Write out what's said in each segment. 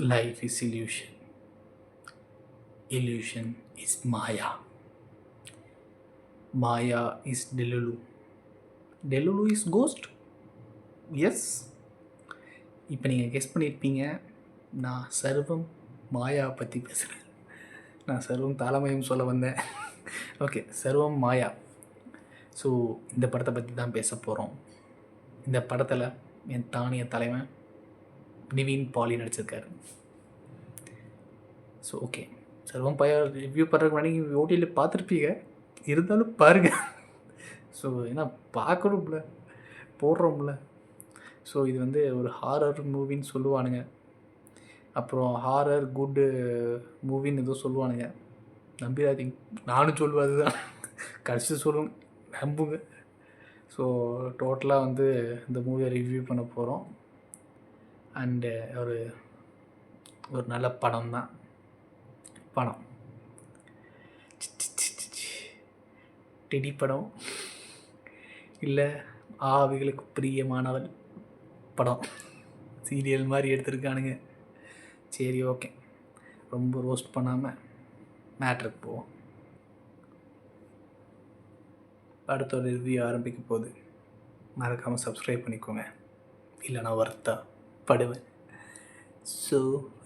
Life is illusion. Illusion is Maya. Maya is Delulu. Delulu is ghost? Yes. இப்போ நீங்கள் guess பண்ணியிருப்பீங்க, நான் சர்வம் மாயா பற்றி பேசுகிறேன். நான் சர்வம் தாளமயம் சொல்ல வந்தேன். ஓகே, சர்வம் மாயா. ஸோ இந்த படத்தை பற்றி தான் பேச போகிறோம். இந்த படத்தில் என் தானிய தலைவன் நிவின் பாலி நடிச்சிருக்காரு. ஸோ ஓகே, சர்வம் பாயா ரிவ்யூ பண்ணுறதுக்கு முன்னாடி ஓடியில் பார்த்துருப்பீங்க, இருந்தாலும் பாருங்கள். ஸோ ஏன்னா பார்க்கணும்ல, போடுறோம்ல. ஸோ இது வந்து ஒரு ஹாரர் மூவின்னு சொல்லுவானுங்க, அப்புறம் ஹாரர் குட்டு மூவின்னு ஏதோ சொல்லுவானுங்க. நம்பிடாதீங்க, நானும் சொல்லுவேன் அதுதான், கடைசி சொல்லுவேன், நம்புங்க. ஸோ டோட்டலாக வந்து இந்த மூவியை ரிவ்யூ பண்ண போகிறோம். அண்டு ஒரு நல்ல படம் தான். படம் டெடி படம் இல்லை, ஆவிகளுக்கு பிரியமானவள் படம், சீரியல் மாதிரி எடுத்திருக்கானுங்க. சரி ஓகே, ரொம்ப ரோஸ்ட் பண்ணாமல் மேட்ருக்கு போவோம். அடுத்த ஒரு ரிவ்யூ ஆரம்பிக்க போகுது. மறக்காமல் சப்ஸ்கிரைப் பண்ணிக்கோங்க, இல்லைனா வருத்தப்படுவேன். ஸோ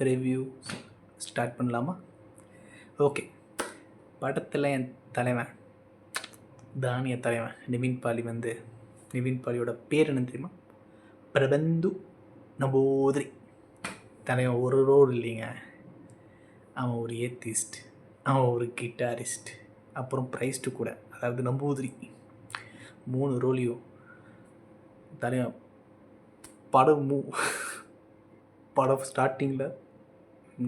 ரிவ்யூ ஸ்டார்ட் பண்ணலாமா? ஓகே, படத்தில் என் தலைவன், தானிய தலைவன் நிவின் பாலி வந்து, நிவின் பாலியோட பேர் என்ன தெரியுமா? பிரபந்து நம்பூதிரி. தலைவன் ஒரு ரோல் இல்லைங்க, அவன் ஒரு ஏத்திஸ்ட், அவன் ஒரு கிட்டாரிஸ்ட், அப்புறம் ப்ரைஸ்ட்டு கூட, அதாவது நம்பூதிரி. 3 ரோலையும் தலைவன் படம் ஸ்டார்டிங்கில்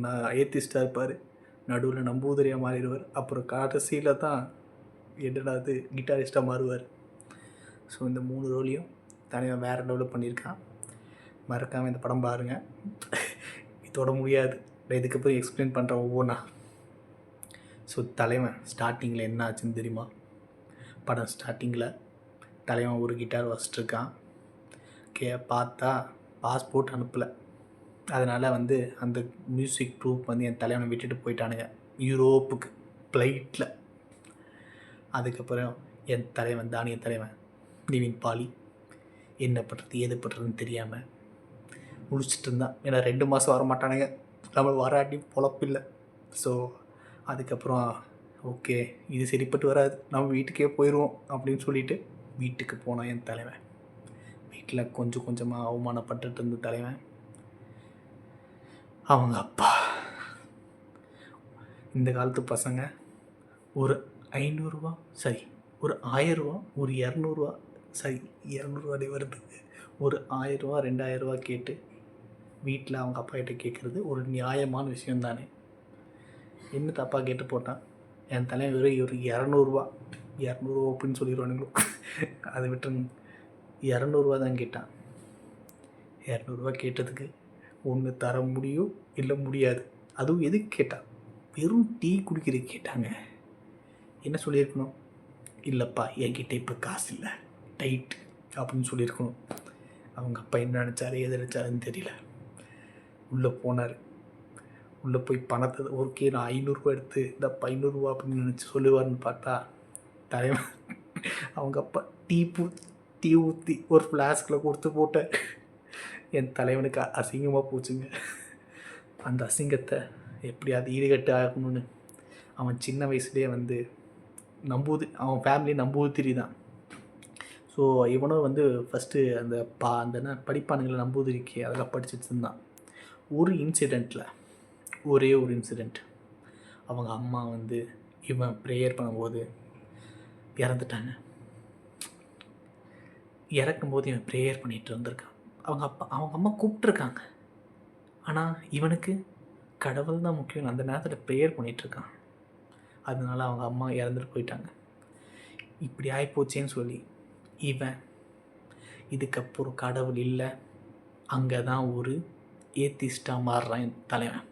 நான் ஏத்திஸ்டாக இருப்பார், நடுவில் நம்பூதிரியாக மாறிடுவார், அப்புறம் கடைசியில் தான் என்னடாது கிட்டாரிஸ்ட்டாக மாறுவார். ஸோ இந்த 3 ரோலையும் தனியாக வேறு லெவலில் பண்ணியிருக்கான். மறக்காமல் இந்த படம் பாருங்கள். இதோட முடியாது, நான் இதுக்கப்புறம் எக்ஸ்பிளைன் பண்ணுறேன் ஒவ்வொன்றா. ஸோ தலைவன் ஸ்டார்டிங்கில் என்ன ஆச்சுன்னு தெரியுமா? படம் ஸ்டார்டிங்கில் தலைவன் ஒரு கிட்டார் வச்சிட்ருக்கான். பார்த்தா பாஸ்போர்ட் அனுப்பலை, அதனால் வந்து அந்த மியூசிக் ட்ரூப் வந்து என் தலைவனை விட்டுட்டு போயிட்டானுங்க யூரோப்புக்கு ஃப்ளைட்டில். அதுக்கப்புறம் என் தலைவன், தானிய தலைவன் நிவின் பாலி என்ன பண்ணுறது ஏது பண்ணுறதுன்னு தெரியாமல் முடிச்சுட்டு இருந்தான். ஏன்னா 2 மாதம் வரமாட்டானுங்க, நம்ம வராட்டி பொழப்பில்லை. ஸோ அதுக்கப்புறம் ஓகே, இது சரிப்பட்டு வராது, நம்ம வீட்டுக்கே போயிடுவோம் அப்படின்னு சொல்லிட்டு வீட்டுக்கு போனான் என் தலைவன். வீட்டில் கொஞ்சம் கொஞ்சமாக அவமானப்பட்டுட்டு இருந்த தலைவன், அவங்க அப்பா, இந்த காலத்து பசங்க ஒரு 500 ரூபா, சரி ஒரு 1000 ரூபா, ஒரு 200 ரூபா, சரி 200 ரூபாய் வருது, ஒரு 1000 ரூபா 2000 ரூபா கேட்டு வீட்டில் அவங்க அப்பா கிட்ட கேட்குறது ஒரு நியாயமான விஷயம் தானே. என்ன தப்பாக கேட்டு போட்டான் என் தலைவன்? ஒரு 200 அப்படின்னு சொல்லிடுவானுங்களோ, அதை விட்டு 200 தான் கேட்டான். 200 கேட்டதுக்கு ஒன்று தர முடியும், இல்லை முடியாது. அதுவும் எதுக்கு கேட்டான்? வெறும் டீ குடிக்கிறதுக்கு கேட்டாங்க. என்ன சொல்லியிருக்கணும்? இல்லைப்பா என்கிட்ட இப்போ காசு இல்லை, டைட் அப்படின்னு சொல்லியிருக்கணும். அவங்க அப்பா என்ன நினச்சாரு எது நினச்சாருன்னு தெரியல. உள்ளே போனார். உள்ளே போய் பணத்தை ஓகே நான் 500 ரூபா எடுத்து இந்த 500 ரூபா அப்படின்னு நினச்சி சொல்லுவார்னு பார்த்தா தலைவன் அவங்க அப்பா டீ ஊற்றி ஒரு ஃப்ளாஸ்கில் கொடுத்து போட்ட என் தலைவனுக்கு அசிங்கமாக போச்சுங்க. அந்த அசிங்கத்தை எப்படியாவது ஈடுகட்டு ஆகணும்னு அவன் சின்ன வயசுலேயே வந்து அவன் ஃபேமிலி நம்பூதிரி தான். ஸோ இவனும் வந்து ஃபஸ்ட்டு அந்த என்ன படிப்பானுங்களை நம்பூதிரிக்கு அதெல்லாம் படிச்சுட்டு இருந்தான். ஒரே ஒரு இன்சிடெண்ட், அவங்க அம்மா வந்து இவன் ப்ரேயர் பண்ணும்போது இறந்துட்டாங்க. இறக்கும்போது இவன் ப்ரேயர் பண்ணிகிட்டு இருந்திருக்கான். அவங்க அம்மா கூப்பிட்ருக்காங்க, ஆனால் இவனுக்கு கடவுள் தான் முக்கியம், அந்த நேரத்தில் ப்ரேயர் பண்ணிகிட்ருக்கான். அதனால அவங்க அம்மா இறந்துட்டு போயிட்டாங்க. இப்படி ஆகிப்போச்சேன்னு சொல்லி இவன் இதுக்கப்புறம் கடவுள் இல்லை, அங்கே தான் ஒரு ஏத்திஸ்டாக மாறுறான் என் தலைவன்.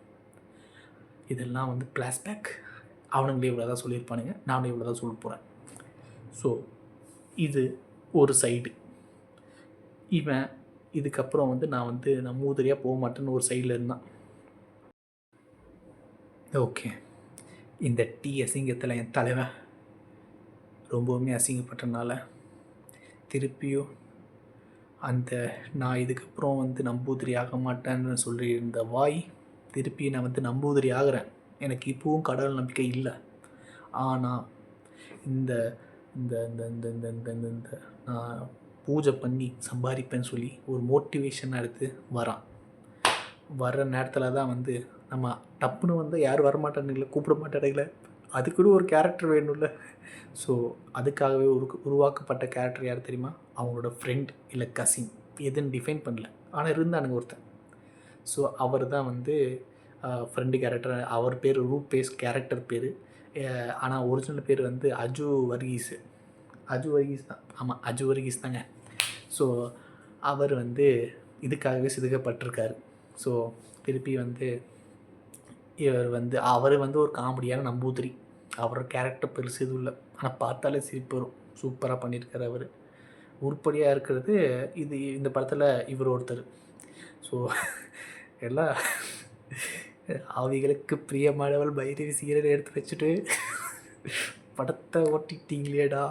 இதெல்லாம் வந்து ஃப்ளாஷ்பேக். அவனுங்களே இவ்வளோ தான் சொல்லியிருப்பானுங்க, நானும் இவ்வளோ தான் சொல்ல போகிறேன். ஸோ இது ஒரு சைடு. இவன் இதுக்கப்புறம் வந்து நான் மூதறியாக போக மாட்டேன்னு ஒரு சைடில் இருந்தான். ஓகே. இந்த டீ அசிங்கத்தில் என் தலைவன் ரொம்பவுமே அசிங்கப்பட்டனால திருப்பியும் அந்த நான் இதுக்கப்புறம் நம்பூதிரி ஆக மாட்டேன்னு சொல்லியிருந்த வாய் திருப்பி நான் நம்பூதிரி ஆகிறேன். எனக்கு இப்போவும் கடவுள் நம்பிக்கை இல்லை. ஆனால் இந்த இந்த இந்த இந்த இந்த இந்த இந்த இந்த நான் பூஜை பண்ணி சம்பாதிப்பேன்னு சொல்லி ஒரு மோட்டிவேஷன் எடுத்து வர்ற நேரத்தில் தான் நம்ம டப்புன்னு யாரும் வரமாட்டானுங்களே, கூப்பிட மாட்டானுங்களே, அதுக்குன்னு ஒரு கேரக்டர் வேணும்ல. ஸோ அதுக்காகவே உருவாக்கப்பட்ட கேரக்டர் யார் தெரியுமா? அவங்களோட ஃப்ரெண்ட் இல்லை கசின், எதுன்னு டிஃபைன் பண்ணல, ஆனால் இருந்தானுங்க ஒருத்தன். ஸோ அவர் தான் ஃப்ரெண்டு கேரக்டர். அவர் பேர் ரூபேஷ், கேரக்டர் பேர். ஆனால் ஒரிஜினல் பேர் அஜு வர்கீஸ். அஜு வர்கீஸ் தான். ஆமாம், அஜு வர்கீஸ் தாங்க. ஸோ அவர் இதுக்காகவே செதுக்கப்பட்டிருக்காரு. ஸோ திருப்பி இவர் அவர் ஒரு காமெடியான நம்பூதிரி. அவரோட கேரக்டர் பெருசு எதுவும் இல்லை, ஆனால் பார்த்தாலே சிரிப்பு வரும். சூப்பராக பண்ணியிருக்காரு அவர். உருப்படியாக இருக்கிறது இந்த படத்தில் இவர் ஒருத்தர். ஸோ எல்லாம் ஆவிகளுக்கு பிரியமானவள் பைரவி சீரனை எடுத்து வச்சுட்டு படத்தை ஓட்டிட்டீங்களேடா.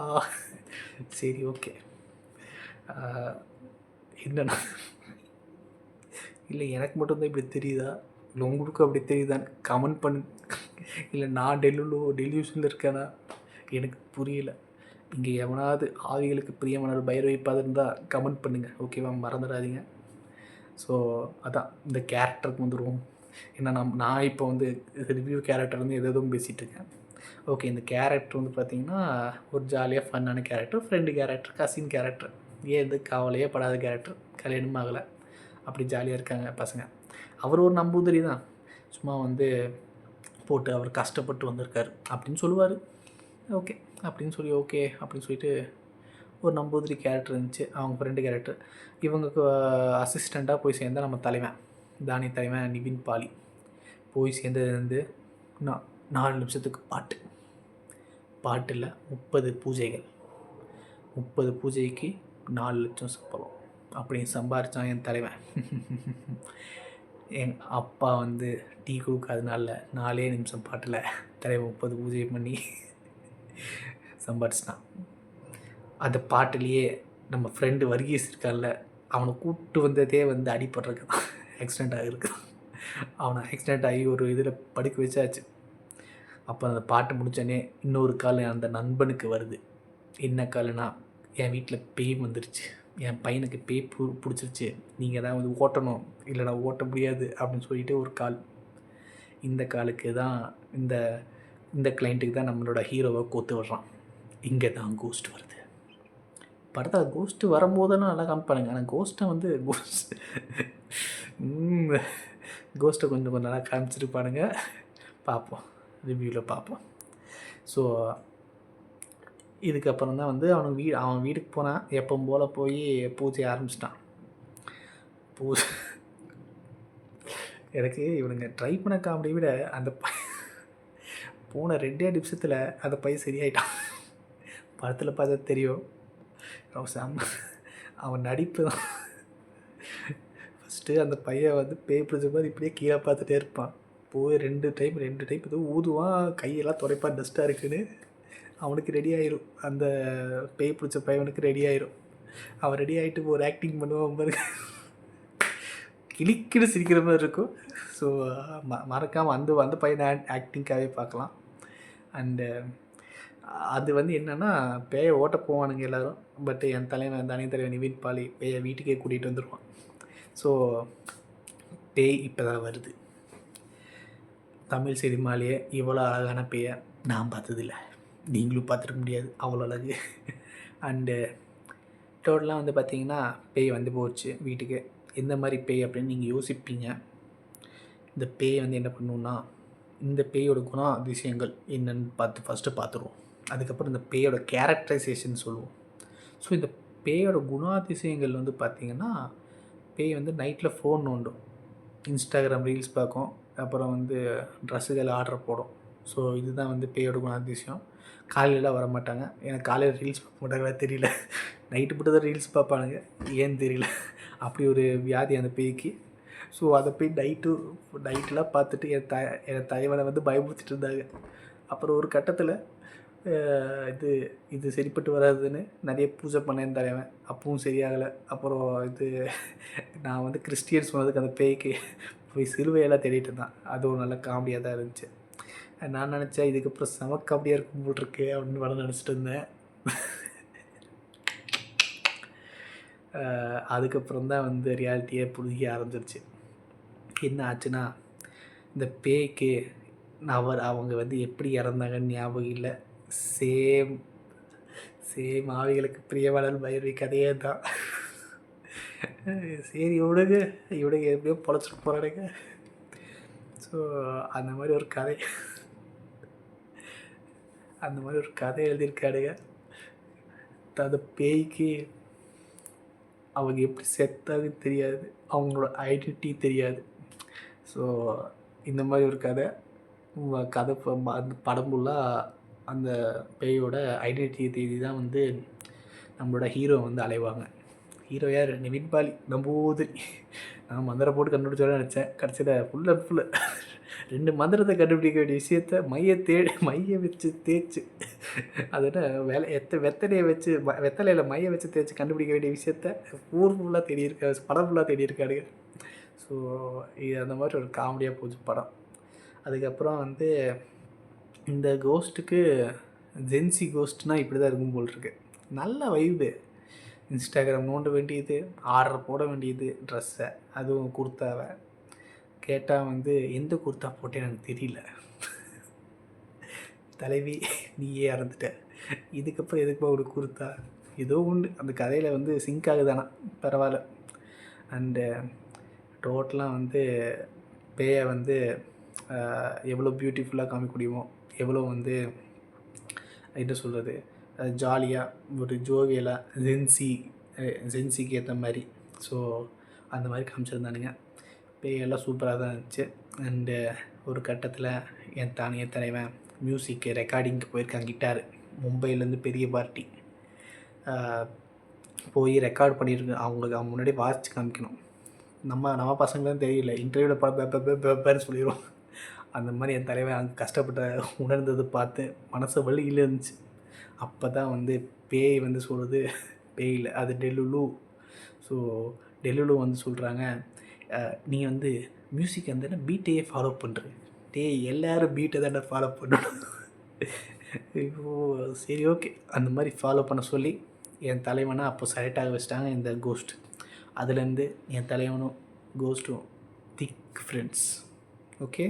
சரி, ஓகே. என்னன்னா, இல்லை எனக்கு மட்டும்தான் இப்படி தெரியுதா, இல்லை உங்களுக்கும் அப்படி தெரியுதான்னு கமெண்ட் பண்ணு. இல்லை நான் டெலிவிஷனில் இருக்கேனா எனக்கு புரியல. இங்கே எவனாவது ஆவிகளுக்கு பிரியமானவர் பைரவி இருந்தால் கமெண்ட் பண்ணுங்கள், ஓகேவா? மறந்துடாதீங்க. ஸோ அதான் இந்த கேரக்டருக்கு வந்துடுவோம். ஏன்னா நான் இப்போ ரிவ்யூ கேரக்டர் எதுவும் பேசிகிட்டு இருக்கேன். ஓகே, இந்த கேரக்டர் பார்த்திங்கன்னா ஒரு ஜாலியாக ஃபன்னான character, friend character, cousin character. ஏன் கவலையே படாத கேரக்டர். கல்யாணம் ஆகலை, அப்படி ஜாலியாக இருக்காங்க பசங்க. அவர் ஒரு நம்பூதிரி தான், சும்மா போட்டு அவர் கஷ்டப்பட்டு வந்திருக்காரு அப்படின்னு சொல்லுவார். ஓகே அப்படின்னு சொல்லிட்டு ஒரு நம்பூதிரி கேரக்டர் இருந்துச்சு, அவங்க ஃப்ரெண்டு கேரக்டர். இவங்களுக்கு அசிஸ்டண்ட்டாக போய் சேர்ந்தால் நம்ம தலைவன், தானி தலைவன் நிவின் பாலி. போய் சேர்ந்தது 4 நிமிஷத்துக்கு பாட்டில் 30 பூஜைகள். 30 பூஜைக்கு 4 லட்சம் சம்பளம் அப்படின்னு சம்பாரித்தான் என் தலைவன். என் அப்பா டீ கொடுக்காதனால 4 நிமிஷம் பாட்டில் தலைவன் 30 பூஜை பண்ணி சம்பாரிச்சிட்டான். அந்த பாட்டிலேயே நம்ம ஃப்ரெண்டு வர்கீஸ் இருக்கார்ல, அவனை கூப்பிட்டு வந்ததே அடிபடுறதுக்கு தான், ஆக்சிடெண்ட் ஆகிருக்கு. அவனை ஆக்சிடெண்ட் ஆகி ஒரு இதில் படுக்க வச்சாச்சு. அப்போ அந்த பாட்டு முடித்தோடனே இன்னொரு கால் அந்த நண்பனுக்கு வருது. என்ன கால்னா, என் வீட்டில் பேய் வந்துருச்சு, என் பையனுக்கு பேய் பிடிச்சிருச்சு, நீங்கள் தான் ஓட்டணும், இல்லைனா ஓட்ட முடியாது அப்படின்னு சொல்லிட்டு ஒரு கால். இந்த காலுக்கு தான் இந்த கிளைண்ட்டுக்கு தான் நம்மளோட ஹீரோவை கோத்து விடுறான். இங்கே தான் கோஸ்ட் வருது. படத்தில் கோஸ்ட்டு வரும்போதெல்லாம் நல்லா காமிப்பானுங்க, ஆனால் கோஸ்ட்டை கொஞ்சம் நல்லா காமிச்சிருப்பானுங்க. பார்ப்போம், ரிவ்யூவில் பார்ப்போம். ஸோ இதுக்கப்புறம் தான் அவன் வீட்டுக்கு போனான். எப்போ போல் போய் பூஜை ஆரம்பிச்சிட்டான். எனக்கு இவனுங்க ட்ரை பண்ண காமெடியை விட அந்த போன 2 நிமிஷத்தில் அந்த பையன் சரியாயிட்டான். படத்தில் பார்த்தா தெரியும், அவன் நடிப்பு தான். ஃபஸ்ட்டு அந்த பையன் பேய் பிடிச்ச மாதிரி இப்படியே கீழே பார்த்துட்டே இருப்பான். போய் 2 டைம் ஏதோ ஊதுவான், கையெல்லாம் துடைப்பான் டஸ்ட்டாக இருக்குன்னு. அவனுக்கு ரெடி ஆயிரும், அந்த பேய் பிடிச்ச பையனுக்கு ரெடி ஆயிரும். அவன் ரெடி ஆகிட்டு ஒரு ஆக்டிங் பண்ணுவான் பாருங்க, கிளிக்கின்னு சிரிக்கிற மாதிரி இருக்கும். ஸோ மறக்காமல் அந்த பையனை ஆக்டிங்காகவே பார்க்கலாம். அண்டு அது என்னென்னா, பேயை ஓட்ட போவானுங்க எல்லோரும். பட் என் தனி தலைவன் நிவின் பாலி பேயை வீட்டுக்கே கூட்டிகிட்டு வந்துடுவான். ஸோ பேய் இப்போ தான் வருது. தமிழ் சினிமாலேயே இவ்வளோ அழகான பேயை நான் பார்த்ததில்ல, நீங்களும் பார்த்துருக்க முடியாது, அவ்வளோ அழகு. அண்டு டோட்டலாக பார்த்திங்கன்னா பேய் போச்சு வீட்டுக்கு. எந்த மாதிரி பேய் அப்படின்னு நீங்கள் யோசிப்பீங்க. இந்த பேய் என்ன பண்ணுன்னா, இந்த பேயோட குணாதிசயங்கள் என்னென்னு ஃபஸ்ட்டு பார்த்துருவோம். அதுக்கப்புறம் இந்த பேயோட கேரக்டரைசேஷன் சொல்லுவோம். ஸோ இந்த பேயோட குணாதிசயங்கள் பார்த்திங்கன்னா, பேய் நைட்டில் ஃபோன் நோண்டும், இன்ஸ்டாகிராம் ரீல்ஸ் பார்க்கும், அப்புறம் ட்ரெஸ்ஸுகள் ஆர்டர் போடும். ஸோ இதுதான் பேயோட குணாதிசயம். காலையிலலாம் வர மாட்டாங்க, எனக்கு காலையில் ரீல்ஸ் பார்க்க மாட்டாங்களா தெரியல, நைட்டு மட்டும் தான் ரீல்ஸ் பார்ப்பானுங்க, ஏன்னு தெரியல. அப்படி ஒரு வியாதி அந்த பேய்க்கு. ஸோ அதை போய் நைட்டெலாம் பார்த்துட்டு என் தலைவனை வந்து பயமுறுத்திட்டு இருந்தாங்க. அப்புறம் ஒரு கட்டத்தில் இது இது சரிப்பட்டு வராதுன்னு நிறைய பூஜை பண்ணேன் தலைவன். அப்பவும் சரியாகலை. அப்புறம் நான் வந்து கிறிஸ்டியன் சொன்னதுக்கு அந்த பேய்க்கு போய் சிலுவையெல்லாம் தேடிட்டு இருந்தான். அது ஒரு நல்ல காமெடியாக தான் இருந்துச்சு. நான் நினச்சேன் இதுக்கப்புறம் செம காமெடியாக இருக்கும் போல் இருக்கு அப்படின்னு வர நினச்சிட்டு இருந்தேன். அதுக்கப்புறம் தான் வந்து ரியாலிட்டியே புரிஞ்சிக்க ஆரம்பிச்சிருச்சு. என்ன ஆச்சுன்னா, இந்த பேய்க்கு அவங்க வந்து எப்படி இறந்தாங்கன்னு ஞாபகம் இல்லை. சேம் ஆவிகளுக்கு பிரியவாளன் பைரவி கதையே தான். சரி விடுங்க, எப்படியோ பொழைச்சிட்டு போகிறானுங்க. ஸோ அந்த மாதிரி ஒரு கதை எழுதியிருக்காடுங்க. அந்த பேய்க்கு அவங்க எப்படி செத்தாங்கன்னு தெரியாது, அவங்களோட ஐடென்டிட்டி தெரியாது. ஸோ இந்த மாதிரி ஒரு கதை அந்த படம் ஃபுல்லாக அந்த பேயோட ஐடென்டிட்டியை தேடி தான் வந்து நம்மளோட ஹீரோ வந்து அலைவாங்க. ஹீரோ யார்? நிவின் பாலி, நம்பூதிரி. நான் மந்திரம் போட்டு கண்டுபிடிச்சோன்னு நினச்சேன். கடைசியில் ஃபுல்லு 2 மந்திரத்தை கண்டுபிடிக்க வேண்டிய விஷயத்த மைய வச்சு தேய்ச்சி வெத்தலையில் மைய வச்சு தேய்ச்சி கண்டுபிடிக்க வேண்டிய விஷயத்த ஊர் ஃபுல்லாக தேடியிருக்காரு, படம் ஃபுல்லாக தேடியிருக்காருங்க. ஸோ இது அந்த மாதிரி ஒரு காமெடியாக போச்சு படம். அதுக்கப்புறம் வந்து இந்த கோஸ்ட்டுக்கு ஜென்சி கோஸ்ட்னால் இப்படி தான் இருக்கும் போல் இருக்கு. நல்ல வைப்பு. இன்ஸ்டாகிராம் நோண்ட வேண்டியது, ஆர்டர் போட வேண்டியது ட்ரெஸ்ஸை, அதுவும் குர்த்தாவை கேட்டால் வந்து எந்த குர்த்தா போட்டேன்னு எனக்கு தெரியல. தலைவி நீயே இறந்துட்ட, இதுக்கப்புறம் எதுக்குப்பா ஒரு குர்த்தா? ஏதோ உண்டு அந்த கதையில் வந்து சிங்க் ஆகுதானா, பரவாயில்ல. அண்டு டோட்டலாக வந்து பேயை வந்து எவ்வளோ பியூட்டிஃபுல்லாக காமிக்க முடியுமோ, எவ்வளோ வந்து என்ன சொல்கிறது, ஜாலியாக ஒரு ஜோவியலாக ஜென்சிக்கு ஏற்ற மாதிரி. ஸோ அந்த மாதிரி காமிச்சிருந்தானுங்க. பேயெல்லாம் சூப்பராக தான் இருந்துச்சு. அண்டு ஒரு கட்டத்தில் என் தலைவன் மியூசிக்கு ரெக்கார்டிங்க்கு போயிருக்கான். கிட்டார் மும்பையிலேருந்து பெரிய பார்ட்டி போய் ரெக்கார்ட் பண்ணியிருக்கு. அவங்க முன்னாடி வாசித்து காமிக்கணும். நம்ம பசங்களாம் தெரியல, இன்டர்வியூவில் பேப்பர்னு சொல்லிடுவோம். அந்த மாதிரி என் தலைவன் அங்கே கஷ்டப்பட்ட உணர்ந்தது பார்த்து மனசு வலியில் இருந்துச்சு. அப்போ தான் வந்து பேய் வந்து சொல்கிறது, பேய் இல்லை அது டெல்லுலு. ஸோ டெல்லுலு வந்து சொல்கிறாங்க, நீ வந்து மியூசிக் அந்த பீட்டையே ஃபாலோ பண்ணுற. எல்லோரும் பீட்டை தானே ஃபாலோ பண்ணணும். இப்போ சரி ஓகே, அந்த மாதிரி ஃபாலோ பண்ண சொல்லி என் தலைவனை அப்போ செலக்ட் ஆக வச்சிட்டாங்க இந்த கோஸ்ட். அதுலேருந்து என் தலைவனும் கோஸ்ட்டும் திக் ஃப்ரெண்ட்ஸ். ஓகே,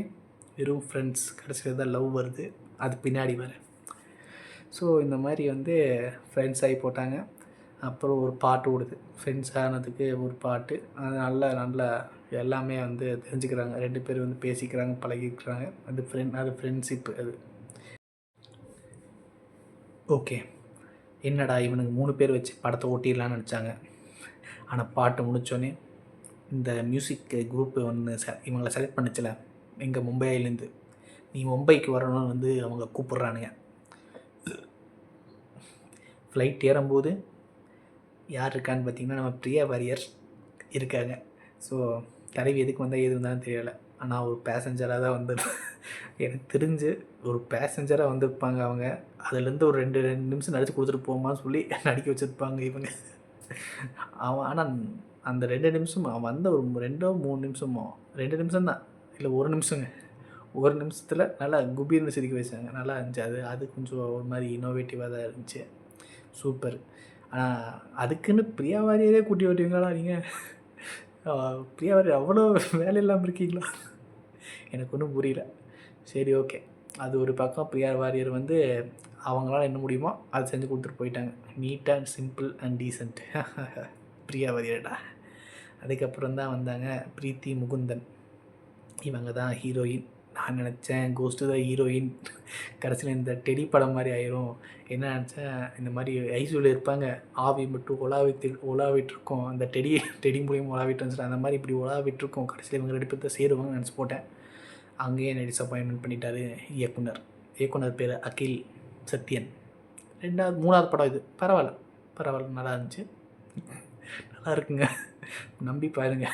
வெறும் ஃப்ரெண்ட்ஸ், கடைசியில் தான் லவ் வருது, அது பின்னாடி வர. ஸோ இந்த மாதிரி வந்து ஃப்ரெண்ட்ஸ் ஆகி போட்டாங்க. அப்புறம் ஒரு பாட்டு ஓடுது, ஃப்ரெண்ட்ஸ் ஆனதுக்கு ஒரு பாட்டு. அது நல்லா எல்லாமே வந்து தெரிஞ்சுக்கிறாங்க. 2 பேர் வந்து பேசிக்கிறாங்க, பழகிக்கிறாங்க. அது ஃப்ரெண்ட்ஷிப்பு அது. ஓகே, என்னடா இவனுக்கு 3 பேர் வச்சு படத்தை ஓட்டிடலான்னு நினச்சாங்க. ஆனால் பாட்டு முடித்தோடனே இந்த மியூசிக் குரூப்பு ஒன்று இவங்களை செலக்ட் பண்ணிச்சில, எங்கள் மும்பையிலேருந்து. நீ மும்பைக்கு வரணும்னு வந்து அவங்க கூப்பிட்றானுங்க. ஃப்ளைட் ஏறும்போது யார் இருக்கான்னு பார்த்தீங்கன்னா நம்ம பிரியா வாரியர் இருக்காங்க. ஸோ தலைவி எதுக்கு வந்தால் எது இருந்தாலும் தெரியலை. ஆனால் ஒரு பேசஞ்சராக தான் எனக்கு தெரிஞ்சு ஒரு பேசஞ்சராக வந்திருப்பாங்க அவங்க. அதுலேருந்து ஒரு 2 நிமிஷம் நடித்து கொடுத்துட்டு போமான்னு சொல்லி நடிக்க வச்சுருப்பாங்க இவங்க. அவன் ஆனால் அந்த 2 நிமிஷம் அவன் வந்த ஒரு 2-3 நிமிஷமோ 2 நிமிஷம் தான், இல்லை 1 நிமிஷங்க. 1 நிமிஷத்தில் நல்லா குபீர்னு சிரிக்க வச்சாங்க. நல்லா இருந்துச்சு. அது கொஞ்சம் ஒரு மாதிரி இன்னோவேட்டிவாக தான் இருந்துச்சு. சூப்பர். ஆனால் அதுக்குன்னு பிரியா வாரியரே கூட்டி ஓட்டுவீங்களா நீங்கள்? பிரியா வாரியர் அவ்வளோ வேலை இல்லாமல் இருக்கீங்களா? எனக்கு ஒன்றும் புரியல. சரி ஓகே, அது ஒரு பக்கம். பிரியா வாரியர் வந்து அவங்களால என்ன முடியுமோ அதை செஞ்சு கொடுத்துட்டு போயிட்டாங்க. Neat and simple and decent. Priya வாரியர்டா. அதுக்கப்புறம் தான் வந்தாங்க பிரீத்தி முகுந்தன். இவங்க தான் ஹீரோயின். நான் நினச்சேன் கோஸ்ட்டு தான் ஹீரோயின். கடைசியில் இந்த டெடி படம் மாதிரி ஆயிரும். என்ன நினச்சேன், இந்த மாதிரி ஐசியூவில் இருப்பாங்க, ஆவி மட்டும் உலாவிட்டுருக்கோம். அந்த டெடி மூலியம் உலாவிட்டு வந்துச்சு. அந்த மாதிரி இப்படி உலாவிட்டுருக்கோம். கடைசியில் இவங்க 2 பேர் தான் சேருவாங்கன்னு நினச்சி போட்டேன். அங்கேயே என்னை டிசப்பாயின்மெண்ட் பண்ணிட்டார் இயக்குனர் பேர் அகில் சத்யன். 3வது படம் இது. பரவாயில்ல, நல்லா இருந்துச்சு. நல்லா இருக்குங்க, நம்பி பாருங்க.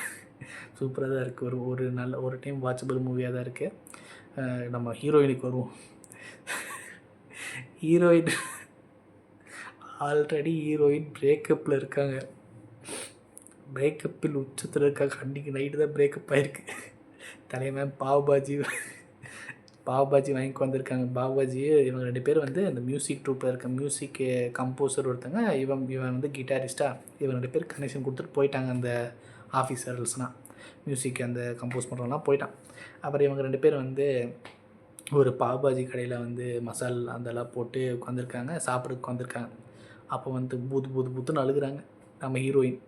சூப்பராக தான் இருக்குது. ஒரு ஒரு நல்ல ஒரு டைம் வாட்சபிள் மூவியாக தான் இருக்குது. நம்ம ஹீரோயினுக்கு வருவோம். ஹீரோயின் ஆல்ரெடி ஹீரோயின் பிரேக்கப்பில் இருக்காங்க. பிரேக்கப்பில் உச்சத்தில் இருக்காங்க. அன்றைக்கி நைட்டு தான் பிரேக்கப் ஆகிருக்கு. தலைவன் பாவ்பாஜி வாங்கி வந்திருக்காங்க. பாவ்பாஜி இவங்க 2 பேர் வந்து அந்த மியூசிக் ட்ரூப்பில் இருக்க மியூசிக் கம்போசர் ஒருத்தங்க, இவன் வந்து கிட்டாரிஸ்ட்டாக. இவங்க 2 பேர் கனெக்ஷன் கொடுத்துட்டு போயிட்டாங்க. அந்த ஆஃபீஸர்ஸ்னால் மியூசிக் அந்த கம்போஸ் பண்ணுறவங்களாம் போயிட்டான். அப்புறம் இவங்க 2 பேர் வந்து ஒரு பாவ்பாஜி கடையில் வந்து மசால் அதெல்லாம் போட்டு உட்காந்துருக்காங்க, சாப்பிட உட்காந்துருக்காங்க. அப்போ வந்து புத்துன்னு அழுகுறாங்க நம்ம ஹீரோயின்.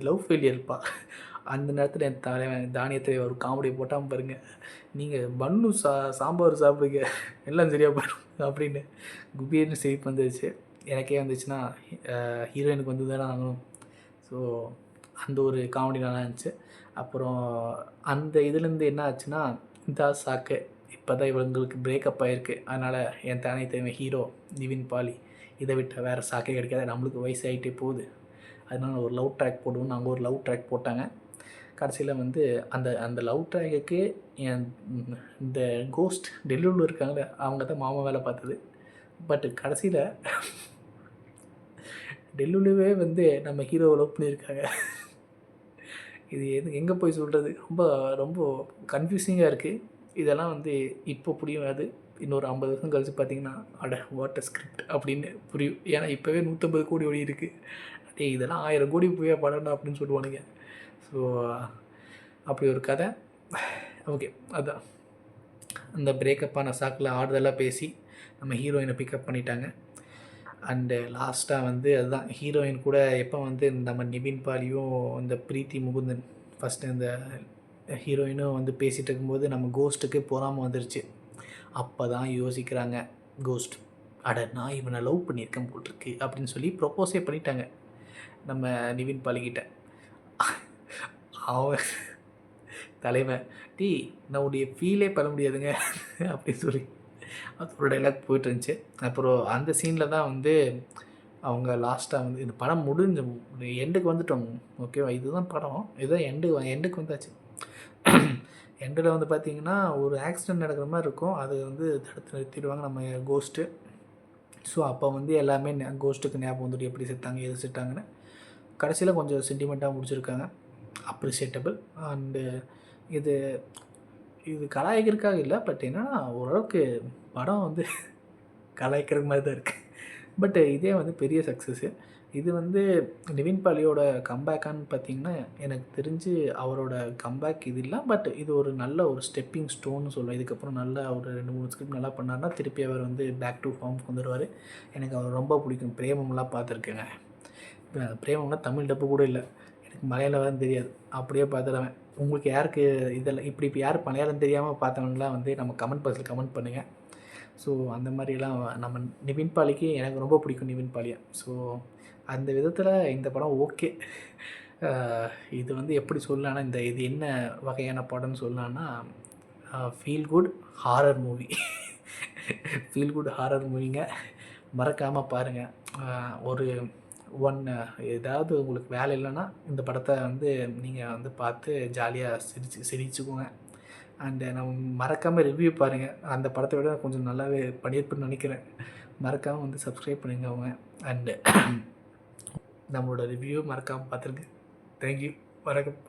லவ் ஃபெயிலியர்ப்பா. அந்த நேரத்தில் என் தலைவன் தானியத்தில் ஒரு காமெடி போட்டாமல் பாருங்க, நீங்கள் பன்னு சாம்பார் சாப்பிடுங்க எல்லாம் சரியாக போயிடும் அப்படின்னு குபீர்னு சிரிப்பு வந்துடுச்சு. எனக்கே வந்துச்சுன்னா ஹீரோயினுக்கு வந்து தானே ஆகணும். ஸோ அந்த ஒரு காமெடி நல்லா இருந்துச்சு. அப்புறம் அந்த இதுலேருந்து என்ன ஆச்சுன்னா, இந்த சாக்கு இப்போ தான் இவங்களுக்கு பிரேக்கப் ஆகிருக்கு. அதனால் என் தேவை ஹீரோ நிவின் பாலி இதை விட்டு வேறு சாக்கே கிடைக்காது, நம்மளுக்கு வயசாகிட்டே போகுது, அதனால் ஒரு லவ் ட்ராக் போடுவோம்னு அங்கே ஒரு லவ் ட்ராக் போட்டாங்க. கடைசியில் வந்து அந்த லவ் ட்ராக்குக்கு இந்த கோஸ்ட் டெல்லியில் இருக்காங்களே அவங்க தான் மாமா வேலை பார்த்தது. பட் கடைசியில் டெல்லியிலவே வந்து நம்ம ஹீரோவை லவ் பண்ணியிருக்காங்க. இது எங்கே போய் சொல்கிறது, ரொம்ப ரொம்ப கன்ஃபியூசிங்காக இருக்குது. இதெல்லாம் வந்து இப்போ புரியும். அது இன்னொரு 50 வருஷம் கழிச்சு பார்த்தீங்கன்னா, அட வாட் அ ஸ்கிரிப்ட் அப்படின்னு புரியும். ஏன்னா இப்போவே 150 கோடி ஓடி இருக்குது. டே இதெல்லாம் 1000 கோடி போய் படம்டா அப்படின்னு சொல்லுவானுங்க. ஸோ அப்படி ஒரு கதை. ஓகே, அதுதான் அந்த பிரேக்கப்பான சாக்கில் ஆறுதலாக பேசி நம்ம ஹீரோயினை பிக்கப் பண்ணிட்டாங்க. அண்டு லாஸ்ட்டாக வந்து அதுதான் ஹீரோயின் கூட எப்போ வந்து நம்ம நிவின் பாலியும் இந்த பிரீத்தி முகுந்தன் ஃபஸ்ட்டு இந்த ஹீரோயினும் வந்து பேசிகிட்டு இருக்கும்போது நம்ம கோஸ்ட்டுக்கு பொறாமல் வந்துருச்சு. அப்போ தான் யோசிக்கிறாங்க கோஸ்ட், அட நான் இவனை லவ் பண்ணியிருக்கேன் போட்டிருக்கு அப்படின்னு சொல்லி ப்ரொப்போஸே பண்ணிட்டாங்க நம்ம நிவின் பாலிக்கிட்ட. அவன் தலைவன், டீ நான் உடைய ஃபீலே பண்ண முடியாதுங்க அப்படின்னு சொல்லி அதோட டைலாக் போயிட்டு இருந்துச்சு. அப்புறம் அந்த சீனில் தான் வந்து அவங்க லாஸ்ட்டாக வந்து இந்த படம் முடிஞ்ச எண்டுக்கு வந்துட்டோம். ஓகேவா, இதுதான் படம், இதுதான் எண்டுக்கு வந்தாச்சு. எண்டில் வந்து பார்த்திங்கன்னா ஒரு ஆக்சிடெண்ட் நடக்கிற மாதிரி இருக்கும். அது வந்து தடுத்து நிறுத்திடுவாங்க நம்ம கோஸ்ட்டு. ஸோ அப்போ வந்து எல்லாமே கோஸ்ட்டுக்கு ஞாபகம் வந்துட்டு எப்படி செத்தாங்க எது செத்தாங்கன்னு. கடைசியில் கொஞ்சம் சென்டிமெண்ட்டாக முடிச்சிருக்காங்க, அப்ரிஷியேட்டபிள். அண்டு இது கலாய்க்கிறதுக்காக இல்லை, பட் என்னென்னா ஓரளவுக்கு படம் வந்து கலாய்க்கிற மாதிரி தான் இருக்குது. பட் இதே வந்து பெரிய சக்ஸஸ்ஸு. இது வந்து நிவின் பாலியோட கம்பேக்கான்னு பார்த்திங்கன்னா எனக்கு தெரிஞ்சு அவரோட கம்பேக் இது இல்லை. பட் இது ஒரு நல்ல ஒரு ஸ்டெப்பிங் ஸ்டோன்னு சொல்லுவேன். இதுக்கப்புறம் நல்லா ஒரு 2-3 ஸ்கிரிப்ட் நல்லா பண்ணார்னா திருப்பி அவர் வந்து பேக் டு ஃபார்முக்கு வந்துடுவார். எனக்கு அவர் ரொம்ப பிடிக்கும். பிரேமம்லாம் பார்த்துருக்கேங்க. பிரேமம்லாம் தமிழ் டப்பு கூட இல்லை, எனக்கு மலையாளம் தெரியாது, அப்படியே பார்த்துடுவேன். உங்களுக்கு யாருக்கு இதெல்லாம் இப்படி யார் மலையாளம் தெரியாமல் பார்த்தவங்களாம் வந்து நம்ம கமெண்ட் பாக்ஸில் கமெண்ட் பண்ணுங்கள். ஸோ அந்த மாதிரிலாம் நம்ம நிவின் பாலிக்கு எனக்கு ரொம்ப பிடிக்கும் நிவின் பாலியை. ஸோ அந்த விதத்தில் இந்த படம் ஓகே. இது வந்து எப்படி சொல்லலான்னா, இது என்ன வகையான படம்னு சொல்லலான்னா, feel good horror movie. Feel good horror மூவிங்க, மறக்காமல் பாருங்கள். ஒரு ஏதாவது உங்களுக்கு வேலை இல்லைன்னா இந்த படத்தை வந்து நீங்கள் வந்து பார்த்து ஜாலியாக சிரிச்சுக்கோங்க. அண்டு நம்ம மறக்காமல் ரிவ்யூ பாருங்கள். அந்த படத்தை விட கொஞ்சம் நல்லாவே பண்ணியிருப்பேன்னு நினைக்கிறேன். மறக்காமல் வந்து சப்ஸ்கிரைப் பண்ணுங்க அவங்க. அண்டு நம்மளோட ரிவ்யூ மறக்காமல் பார்த்துருங்க. தேங்க்யூ, வணக்கம்.